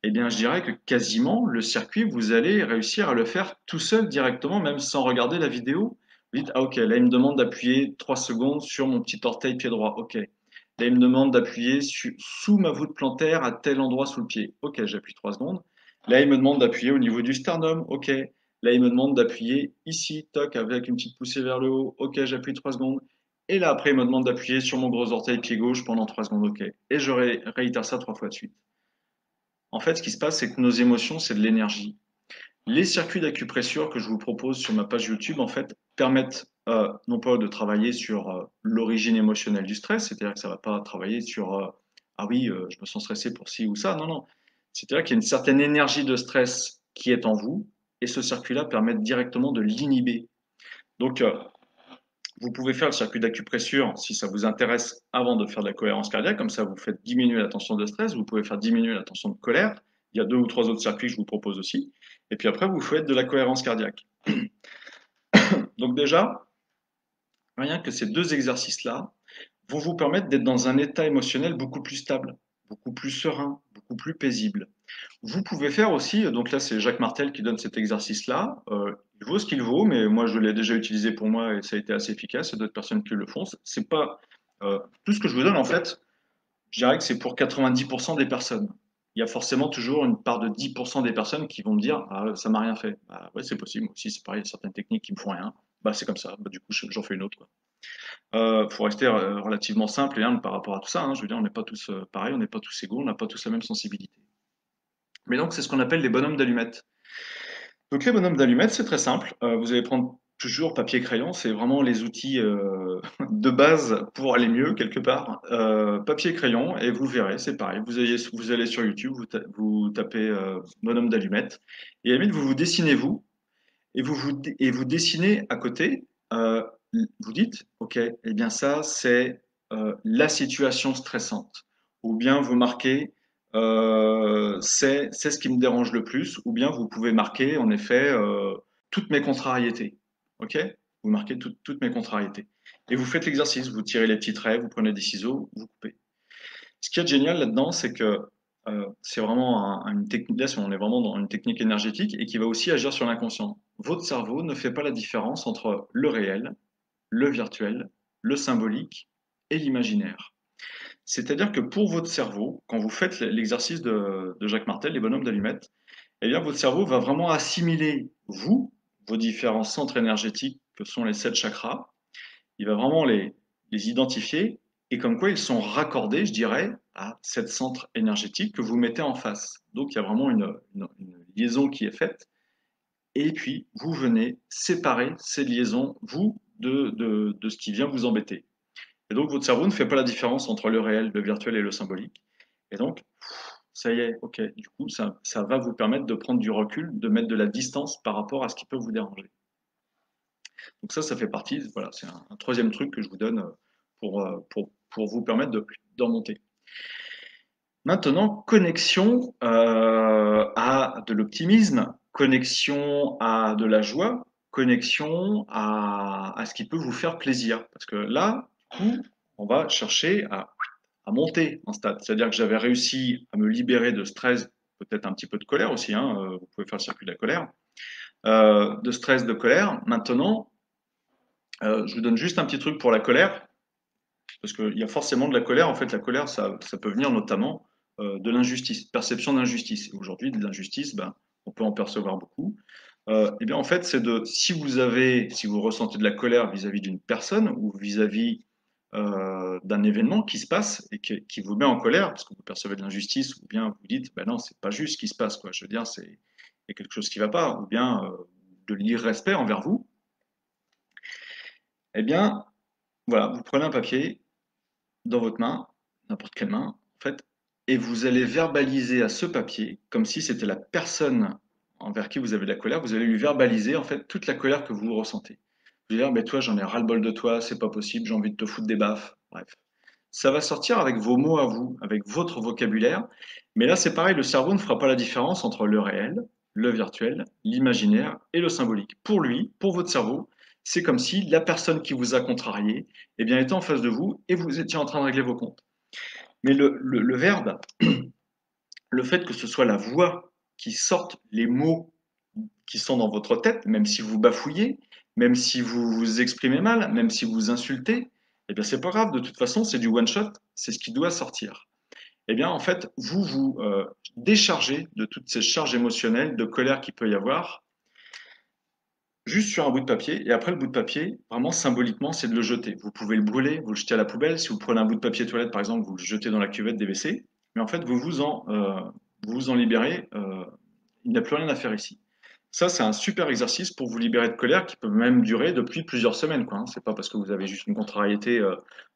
eh bien je dirais que quasiment le circuit, vous allez réussir à le faire tout seul directement, même sans regarder la vidéo. Vous dites, ah ok, là il me demande d'appuyer 3 secondes sur mon petit orteil pied droit. Ok. Là il me demande d'appuyer sous ma voûte plantaire à tel endroit sous le pied. Ok, j'appuie 3 secondes. Là il me demande d'appuyer au niveau du sternum. Ok. Là, il me demande d'appuyer ici, toc, avec une petite poussée vers le haut. OK, j'appuie 3 secondes. Et là, après, il me demande d'appuyer sur mon gros orteil pied gauche pendant 3 secondes. OK. Et je réitère ça 3 fois de suite. En fait, ce qui se passe, c'est que nos émotions, c'est de l'énergie. Les circuits d'acupressure que je vous propose sur ma page YouTube, en fait, permettent non pas de travailler sur l'origine émotionnelle du stress, c'est-à-dire que ça ne va pas travailler sur ah oui, je me sens stressé pour ci ou ça. Non, non. C'est-à-dire qu'il y a une certaine énergie de stress qui est en vous, et ce circuit-là permet directement de l'inhiber. Donc, vous pouvez faire le circuit d'acupressure si ça vous intéresse avant de faire de la cohérence cardiaque, comme ça vous faites diminuer la tension de stress, vous pouvez faire diminuer la tension de colère. Il y a 2 ou 3 autres circuits que je vous propose aussi. Et puis après, vous faites de la cohérence cardiaque. Donc déjà, rien que ces 2 exercices-là vont vous permettre d'être dans un état émotionnel beaucoup plus stable, beaucoup plus serein, beaucoup plus paisible. Vous pouvez faire aussi, donc là c'est Jacques Martel qui donne cet exercice-là. Il vaut ce qu'il vaut, mais moi je l'ai déjà utilisé pour moi et ça a été assez efficace. Il y a d'autres personnes qui le font. C'est pas tout ce que je vous donne en fait. Je dirais que c'est pour 90% des personnes. Il y a forcément toujours une part de 10% des personnes qui vont me dire ah ça m'a rien fait. Bah, ouais c'est possible. Moi aussi c'est pareil. Il y a certaines techniques qui me font rien. Bah c'est comme ça. Bah, du coup j'en fais une autre. Quoi. Faut rester relativement simple et humble par rapport à tout ça. Hein. Je veux dire on n'est pas tous pareils, on n'est pas tous égaux, on n'a pas tous la même sensibilité. Mais donc c'est ce qu'on appelle les bonhommes d'allumettes. Donc les bonhommes d'allumettes, c'est très simple. Vous allez prendre toujours papier crayon, c'est vraiment les outils de base pour aller mieux quelque part. Papier crayon et vous verrez, c'est pareil. Vous allez sur YouTube, vous tapez bonhomme d'allumettes et à la limite vous vous dessinez vous et vous dessinez à côté. euh, vous dites, ok, eh bien ça c'est la situation stressante. Ou bien vous marquez c'est ce qui me dérange le plus, ou bien vous pouvez marquer en effet toutes mes contrariétés. Ok? Vous marquez toutes mes contrariétés. Et vous faites l'exercice, vous tirez les petits traits, vous prenez des ciseaux, vous coupez. Ce qui est génial là-dedans, c'est que c'est vraiment une technique, là, on est vraiment dans une technique énergétique et qui va aussi agir sur l'inconscient. Votre cerveau ne fait pas la différence entre le réel le virtuel, le symbolique et l'imaginaire. C'est-à-dire que pour votre cerveau, quand vous faites l'exercice de Jacques Martel, les bonhommes d'allumettes, eh bien, votre cerveau va vraiment assimiler vous, vos différents centres énergétiques que sont les 7 chakras. Il va vraiment les identifier et comme quoi ils sont raccordés, je dirais, à 7 centres énergétiques que vous mettez en face. Donc, il y a vraiment une liaison qui est faite. Et puis, vous venez séparer ces liaisons, vous, de ce qui vient vous embêter. Et donc, votre cerveau ne fait pas la différence entre le réel, le virtuel et le symbolique. Et donc, ça y est, ok, du coup, ça va vous permettre de prendre du recul, de mettre de la distance par rapport à ce qui peut vous déranger. Donc ça fait partie, voilà, c'est un troisième truc que je vous donne pour vous permettre d'en monter. Maintenant, connexion à de l'optimisme, connexion à de la joie, connexion à ce qui peut vous faire plaisir. Parce que là, du coup, on va chercher à monter en stade. C'est-à-dire que j'avais réussi à me libérer de stress, peut-être un petit peu de colère aussi, hein, vous pouvez faire le circuit de la colère, de stress, de colère. Maintenant, je vous donne juste un petit truc pour la colère, parce qu'il y a forcément de la colère. En fait, la colère, ça peut venir notamment de l'injustice, perception d'injustice. Aujourd'hui, de l'injustice, ben, on peut en percevoir beaucoup. Eh bien, en fait, si vous ressentez de la colère vis-à-vis d'une personne ou vis-à-vis d'un événement qui se passe et qui vous met en colère, parce que vous percevez de l'injustice, ou bien vous dites, ben non, c'est pas juste ce qui se passe, quoi. Je veux dire, il y a quelque chose qui va pas, ou bien de l'irrespect envers vous, eh bien, voilà, vous prenez un papier dans votre main, n'importe quelle main, en fait, et vous allez verbaliser à ce papier, comme si c'était la personne envers qui vous avez de la colère, vous allez lui verbaliser, en fait, toute la colère que vous ressentez. Vous allez dire, mais toi, j'en ai ras-le-bol de toi, c'est pas possible, j'ai envie de te foutre des baffes. Bref. Ça va sortir avec vos mots à vous, avec votre vocabulaire. Mais là, c'est pareil, le cerveau ne fera pas la différence entre le réel, le virtuel, l'imaginaire et le symbolique. Pour lui, pour votre cerveau, c'est comme si la personne qui vous a contrarié, eh bien, était en face de vous et vous étiez en train de régler vos comptes. Mais le verbe, le fait que ce soit la voix qui sorte les mots qui sont dans votre tête, même si vous bafouillez, même si vous vous exprimez mal, même si vous insultez, eh bien, c'est pas grave. De toute façon, c'est du one shot, c'est ce qui doit sortir. Eh bien, en fait, vous vous déchargez de toutes ces charges émotionnelles, de colère qu'il peut y avoir, juste sur un bout de papier. Et après, le bout de papier, vraiment symboliquement, c'est de le jeter. Vous pouvez le brûler, vous le jetez à la poubelle. Si vous prenez un bout de papier toilette, par exemple, vous le jetez dans la cuvette des WC. Mais en fait, vous vous en libérez. Il n'y a plus rien à faire ici. Ça, c'est un super exercice pour vous libérer de colère qui peut même durer depuis plusieurs semaines, quoi, hein. C'est pas parce que vous avez juste une contrariété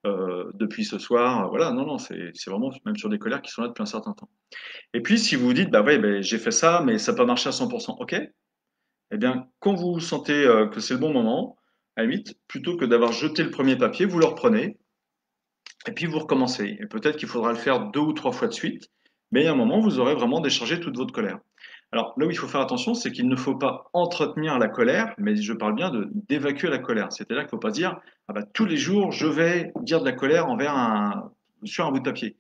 depuis ce soir. Voilà, non, non, c'est vraiment même sur des colères qui sont là depuis un certain temps. Et puis, si vous vous dites, bah ouais, ben, j'ai fait ça, mais ça n'a pas marché à 100%, ok? Eh bien, quand vous sentez que c'est le bon moment, à la limite, plutôt que d'avoir jeté le premier papier, vous le reprenez et puis vous recommencez. Et peut-être qu'il faudra le faire 2 ou 3 fois de suite, mais à un moment, vous aurez vraiment déchargé toute votre colère. Alors là où il faut faire attention, c'est qu'il ne faut pas entretenir la colère, mais je parle bien d'évacuer la colère. C'est-à-dire qu'il ne faut pas se dire, ah bah, tous les jours, je vais dire de la colère sur un bout de papier.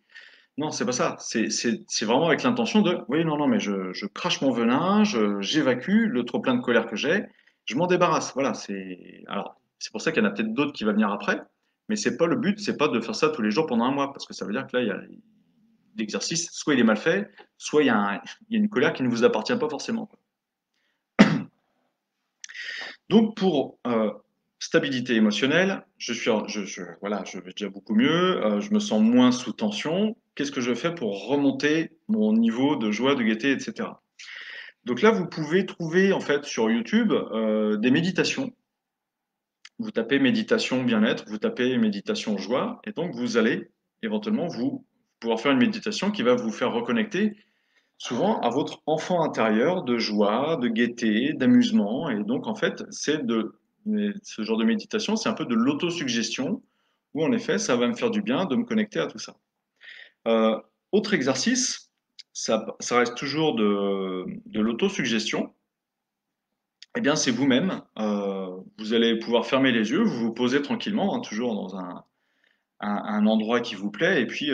Non, c'est pas ça. C'est vraiment avec l'intention de, oui, non, non, mais je crache mon venin, j'évacue le trop plein de colère que j'ai, je m'en débarrasse. Voilà, alors, c'est pour ça qu'il y en a peut-être d'autres qui vont venir après, mais c'est pas le but, c'est pas de faire ça tous les jours pendant un mois, parce que ça veut dire que là, il y a l'exercice, soit il est mal fait, soit il y a une colère qui ne vous appartient pas forcément. Donc, pour stabilité émotionnelle, voilà, je vais déjà beaucoup mieux, je me sens moins sous tension. Qu'est-ce que je fais pour remonter mon niveau de joie, de gaieté, etc. Donc là, vous pouvez trouver en fait sur YouTube des méditations. Vous tapez méditation bien-être, vous tapez méditation joie, et donc vous allez éventuellement vous pouvoir faire une méditation qui va vous faire reconnecter souvent à votre enfant intérieur de joie, de gaieté, d'amusement. Et donc, en fait, ce genre de méditation, c'est un peu de l'autosuggestion, où en effet, ça va me faire du bien de me connecter à tout ça. Euh, Autre exercice, ça reste toujours de l'autosuggestion. Eh bien, c'est vous-même. Vous allez pouvoir fermer les yeux, vous vous posez tranquillement, hein, toujours dans un endroit qui vous plaît, et puis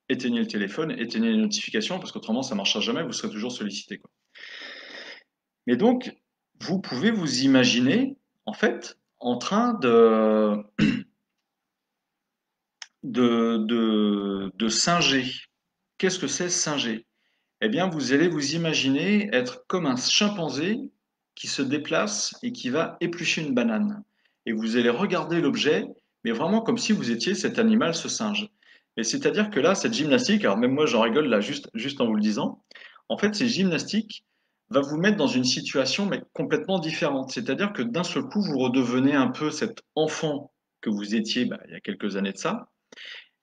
éteignez le téléphone, éteignez les notifications, parce qu'autrement, ça ne marchera jamais, vous serez toujours sollicité, quoi. Mais donc, vous pouvez vous imaginer, en fait, en train de singer. Qu'est-ce que c'est singer? Eh bien, vous allez vous imaginer être comme un chimpanzé qui se déplace et qui va éplucher une banane. Et vous allez regarder l'objet, mais vraiment comme si vous étiez cet animal, ce singe. Et c'est-à-dire que là, cette gymnastique, alors même moi j'en rigole là juste en vous le disant, en fait, ces gymnastiques va vous mettre dans une situation mais complètement différente. C'est-à-dire que d'un seul coup, vous redevenez un peu cet enfant que vous étiez il y a quelques années de ça,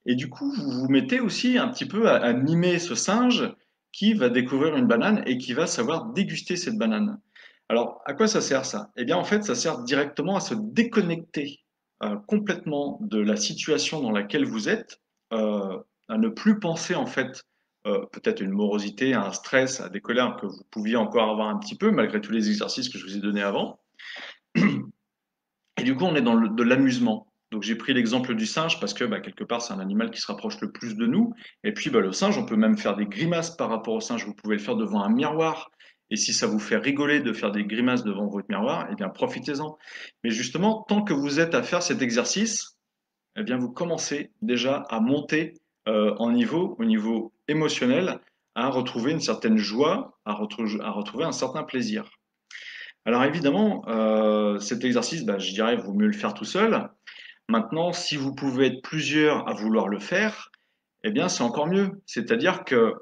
et du coup, vous vous mettez aussi un petit peu à mimer ce singe qui va découvrir une banane et qui va savoir déguster cette banane. Alors, à quoi ça sert ça? Eh bien, en fait, ça sert directement à se déconnecter complètement de la situation dans laquelle vous êtes, à ne plus penser en fait peut-être une morosité, à un stress, à des colères que vous pouviez encore avoir un petit peu malgré tous les exercices que je vous ai donnés avant. Et du coup, on est dans de l'amusement. Donc j'ai pris l'exemple du singe parce que quelque part c'est un animal qui se rapproche le plus de nous. Et puis le singe, on peut même faire des grimaces par rapport au singe. Vous pouvez le faire devant un miroir. Et si ça vous fait rigoler de faire des grimaces devant votre miroir, eh bien profitez-en. Mais justement, tant que vous êtes à faire cet exercice, eh bien vous commencez déjà à monter en niveau, au niveau émotionnel, à retrouver une certaine joie, à retrouver un certain plaisir. Alors évidemment, cet exercice, je dirais, vaut mieux le faire tout seul. Maintenant, si vous pouvez être plusieurs à vouloir le faire, eh bien c'est encore mieux. C'est-à-dire que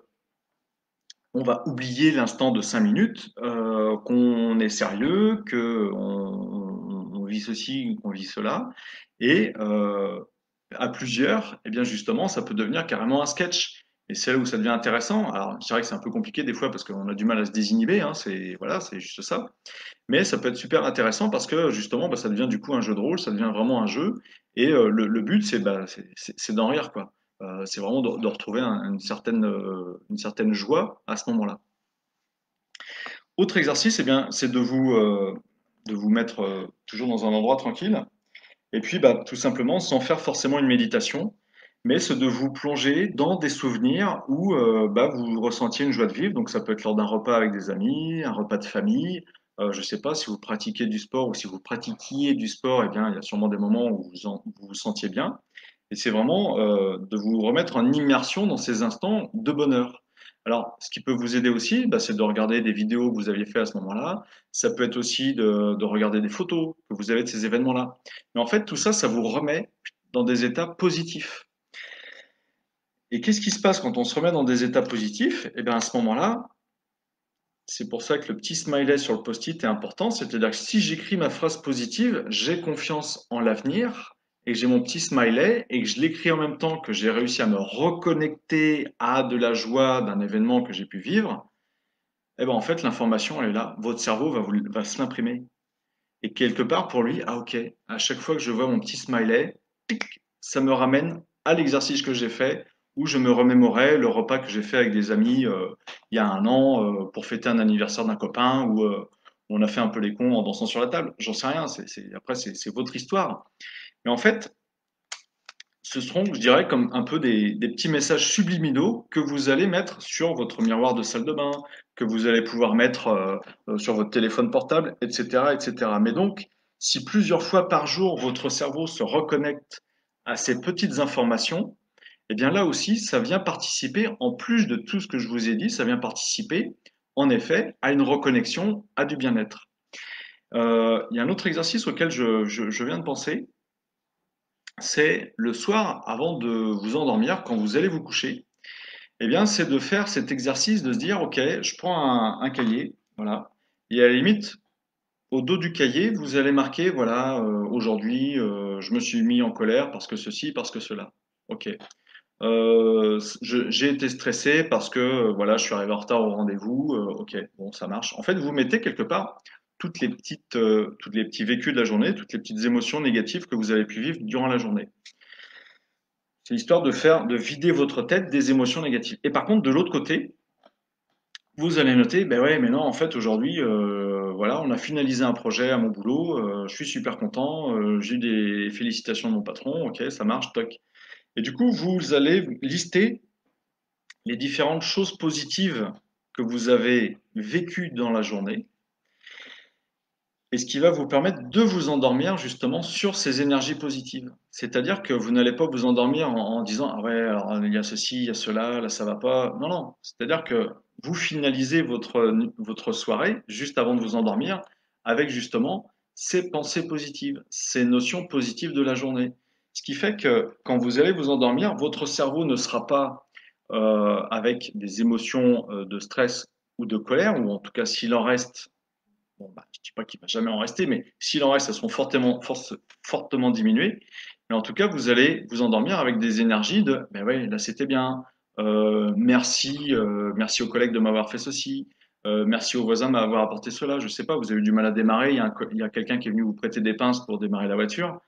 on va oublier l'instant de 5 minutes, qu'on est sérieux, on vit ceci, qu'on vit cela, et à plusieurs, eh bien justement, ça peut devenir carrément un sketch. Et c'est là où ça devient intéressant. Alors, c'est vrai que c'est un peu compliqué des fois parce qu'on a du mal à se désinhiber, hein, c'est voilà, c'est juste ça. Mais ça peut être super intéressant parce que justement, ça devient du coup un jeu de rôle, ça devient vraiment un jeu. Et le but, c'est d'en rire, quoi. C'est vraiment de retrouver une certaine joie à ce moment-là. Autre exercice, eh bien, c'est de vous mettre toujours dans un endroit tranquille. Et puis, tout simplement, sans faire forcément une méditation, mais c'est de vous plonger dans des souvenirs où vous ressentiez une joie de vivre. Donc, ça peut être lors d'un repas avec des amis, un repas de famille. Je ne sais pas si vous pratiquez du sport ou si vous pratiquiez du sport, eh bien, il y a sûrement des moments où vous vous sentiez bien. Et c'est vraiment de vous remettre en immersion dans ces instants de bonheur. Alors, ce qui peut vous aider aussi, c'est de regarder des vidéos que vous aviez fait à ce moment-là. Ça peut être aussi de regarder des photos que vous avez de ces événements-là. Mais en fait, tout ça, ça vous remet dans des états positifs. Et qu'est-ce qui se passe quand on se remet dans des états positifs? Eh bien, à ce moment-là, c'est pour ça que le petit smiley sur le post-it est important. C'est-à-dire que si j'écris ma phrase positive, j'ai confiance en l'avenir et que j'ai mon petit smiley et que je l'écris en même temps que j'ai réussi à me reconnecter à de la joie d'un événement que j'ai pu vivre, eh ben en fait, l'information, elle est là. Votre cerveau va se l'imprimer. Et quelque part, pour lui, ah ok, à chaque fois que je vois mon petit smiley, tic, ça me ramène à l'exercice que j'ai fait, où je me remémorais le repas que j'ai fait avec des amis il y a un an pour fêter un anniversaire d'un copain, où on a fait un peu les cons en dansant sur la table. J'en sais rien, après c'est votre histoire. Mais en fait, ce seront, je dirais, comme un peu des petits messages subliminaux que vous allez mettre sur votre miroir de salle de bain, que vous allez pouvoir mettre sur votre téléphone portable, etc., etc. Mais donc, si plusieurs fois par jour, votre cerveau se reconnecte à ces petites informations, eh bien là aussi, ça vient participer, en plus de tout ce que je vous ai dit, ça vient participer, en effet, à une reconnexion, à du bien-être. Il y a un autre exercice auquel je viens de penser, c'est le soir, avant de vous endormir, quand vous allez vous coucher, eh bien, c'est de faire cet exercice de se dire, OK, je prends un cahier, voilà, et à la limite, au dos du cahier, vous allez marquer, voilà, aujourd'hui, je me suis mis en colère parce que ceci, parce que cela. OK. J'ai été stressé parce que voilà, je suis arrivé en retard au rendez-vous. Ok, bon, ça marche. En fait, vous mettez quelque part toutes les petits vécus de la journée, toutes les petites émotions négatives que vous avez pu vivre durant la journée. C'est l'histoire de vider votre tête des émotions négatives. Et par contre, de l'autre côté, vous allez noter, ben ouais, mais non, en fait, aujourd'hui, voilà, on a finalisé un projet à mon boulot, je suis super content, j'ai eu des félicitations de mon patron, ok, ça marche, toc. Et du coup, vous allez lister les différentes choses positives que vous avez vécues dans la journée. et ce qui va vous permettre de vous endormir justement sur ces énergies positives. C'est-à-dire que vous n'allez pas vous endormir en disant: «Ah ouais, alors il y a ceci, il y a cela, là ça va pas». Non, non, c'est-à-dire que vous finalisez votre soirée juste avant de vous endormir avec justement ces pensées positives, ces notions positives de la journée. Ce qui fait que quand vous allez vous endormir, votre cerveau ne sera pas avec des émotions de stress ou de colère, ou en tout cas s'il en reste. Bon, bah, je dis pas qu'il va jamais en rester, mais s'il en reste, elles seront fortement diminuées. Mais en tout cas, vous allez vous endormir avec des énergies de, ben ouais, là c'était bien. Merci aux collègues de m'avoir fait ceci. Merci aux voisins de m'avoir apporté cela. Je sais pas, vous avez eu du mal à démarrer. Il y a quelqu'un qui est venu vous prêter des pinces pour démarrer la voiture.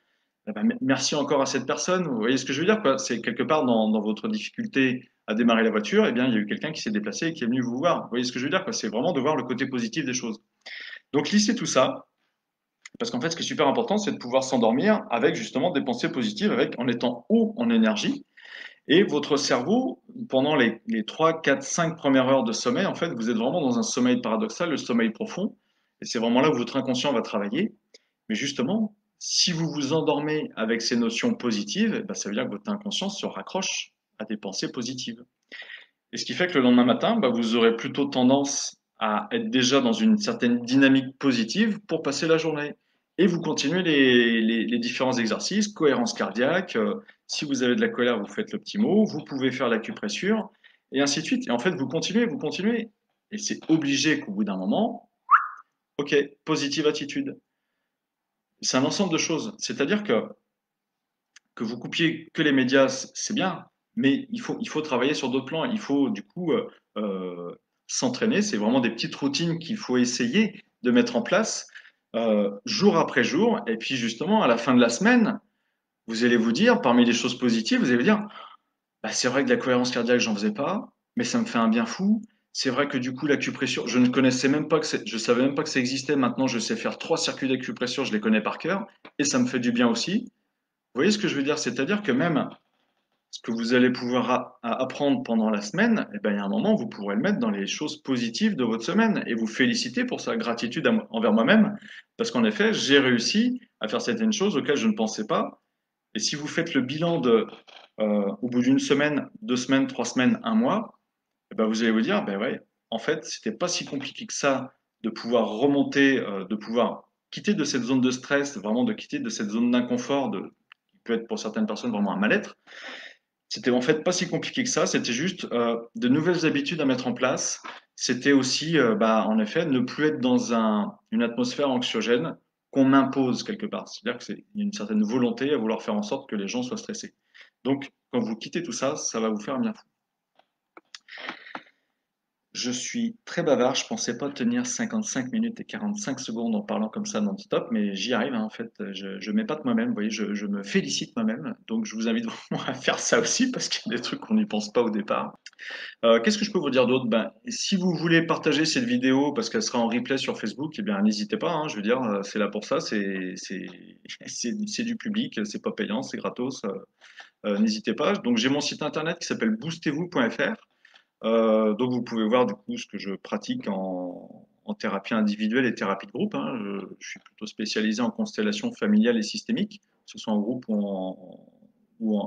Eh ben, merci encore à cette personne. Vous voyez ce que je veux dire, quoi? C'est quelque part dans votre difficulté à démarrer la voiture, eh bien, il y a eu quelqu'un qui s'est déplacé et qui est venu vous voir. Vous voyez ce que je veux dire, quoi? C'est vraiment de voir le côté positif des choses. Donc, lissez tout ça, parce qu'en fait, ce qui est super important, c'est de pouvoir s'endormir avec justement des pensées positives, en étant haut en énergie. Et votre cerveau, pendant les 3, 4, 5 premières heures de sommeil, en fait, vous êtes vraiment dans un sommeil paradoxal, le sommeil profond. Et c'est vraiment là où votre inconscient va travailler. Mais justement, si vous vous endormez avec ces notions positives, eh ben, ça veut dire que votre inconscient se raccroche à des pensées positives. Et ce qui fait que le lendemain matin, bah, vous aurez plutôt tendance à être déjà dans une certaine dynamique positive pour passer la journée. Et vous continuez les différents exercices, cohérence cardiaque. Si vous avez de la colère, vous faites le petit mot. Vous pouvez faire l'acupressure et ainsi de suite. Et en fait, vous continuez, vous continuez. Et c'est obligé qu'au bout d'un moment, ok, positive attitude. C'est un ensemble de choses. C'est-à-dire que vous coupiez que les médias, c'est bien, mais il faut travailler sur d'autres plans. Il faut du coup s'entraîner. C'est vraiment des petites routines qu'il faut essayer de mettre en place jour après jour. Et puis justement, à la fin de la semaine, vous allez vous dire, parmi les choses positives, vous allez vous dire, bah, c'est vrai que de la cohérence cardiaque, j'en faisais pas, mais ça me fait un bien fou. C'est vrai que du coup, l'acupressure, je ne connaissais même pas je savais même pas que ça existait. Maintenant, je sais faire 3 circuits d'acupressure, je les connais par cœur, et ça me fait du bien aussi. Vous voyez ce que je veux dire? C'est-à-dire que même ce que vous allez pouvoir apprendre pendant la semaine, eh ben, il y a un moment, vous pourrez le mettre dans les choses positives de votre semaine et vous féliciter pour sa gratitude envers moi-même, parce qu'en effet, j'ai réussi à faire certaines choses auxquelles je ne pensais pas. Et si vous faites le bilan au bout d'une semaine, 2 semaines, 3 semaines, un mois, eh ben, vous allez vous dire, ben ouais, en fait, c'était pas si compliqué que ça de pouvoir remonter, de pouvoir quitter de cette zone de stress, vraiment de quitter de cette zone d'inconfort, qui peut être pour certaines personnes vraiment un mal-être. C'était en fait pas si compliqué que ça, c'était juste de nouvelles habitudes à mettre en place. C'était aussi, bah, en effet, ne plus être dans une atmosphère anxiogène qu'on m'impose quelque part. C'est-à-dire qu'il y a une certaine volonté à vouloir faire en sorte que les gens soient stressés. Donc, quand vous quittez tout ça, ça va vous faire un bien fou. Je suis très bavard, je pensais pas tenir 55 minutes et 45 secondes en parlant comme ça non-stop, mais j'y arrive, hein, en fait. Je m'épate moi-même, vous voyez, je me félicite moi-même. Donc je vous invite vraiment à faire ça aussi parce qu'il y a des trucs qu'on n'y pense pas au départ. Qu'est-ce que je peux vous dire d'autre? Ben, si vous voulez partager cette vidéo parce qu'elle sera en replay sur Facebook, eh bien n'hésitez pas, hein, je veux dire, c'est là pour ça, c'est du public, c'est pas payant, c'est gratos. N'hésitez pas. Donc j'ai mon site internet qui s'appelle boostez-vous.fr. Donc vous pouvez voir du coup ce que je pratique en thérapie individuelle et thérapie de groupe, hein. Je suis plutôt spécialisé en constellation familiale et systémique, que ce soit en groupe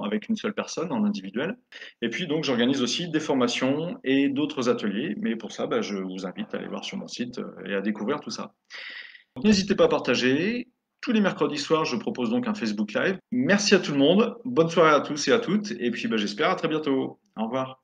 avec une seule personne, en individuel. Et puis donc j'organise aussi des formations et d'autres ateliers, mais pour ça, bah, je vous invite à aller voir sur mon site et à découvrir tout ça. Donc, n'hésitez pas à partager. Tous les mercredis soirs, je propose donc un Facebook Live. Merci à tout le monde, bonne soirée à tous et à toutes, et puis bah, j'espère à très bientôt. Au revoir.